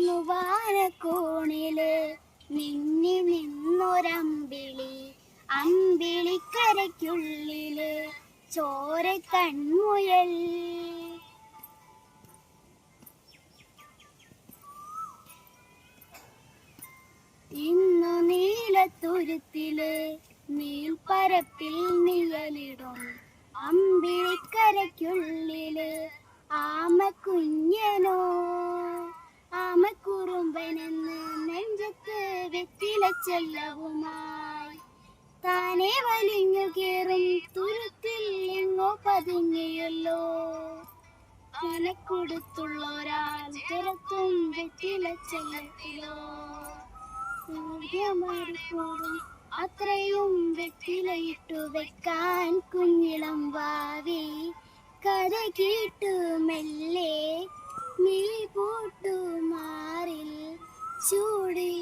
മുവാനക്കോണില് മിന്നി നിന്നൊരമ്പിളി, അമ്പിളിക്കരയ്ക്കുള്ളില് ചോര കൺമുയൽ. ഇന്നു നീലത്തുരുത്തില് നീൽപ്പരപ്പിൽ നിഴലിടും അമ്പിളിക്കരയ്ക്കുള്ളില് ആമക്കുഞ്ഞനോ, ആമക്കുറുമ്പനെന്ന് നെഞ്ചത്ത് വെറ്റിലച്ചെല്ലവുമായി താനെ വലിഞ്ഞു കേറും തുരുത്തിൽ എങ്ങോ പതുങ്ങിയല്ലോ. കനക്കൊടുത്തുള്ളൊരാൾ തുരത്തും വെറ്റിലച്ചെല്ലത്തിലോ. സൂര്യമാറിപ്പോടും അത്രയും വെറ്റിലയിട്ടു വെക്കാൻ കുഞ്ഞിളം വാവി കഥ കേട്ടു മെല്ലെ മിഴി പൂട്ടു മാറിൽ ചൂടിൽ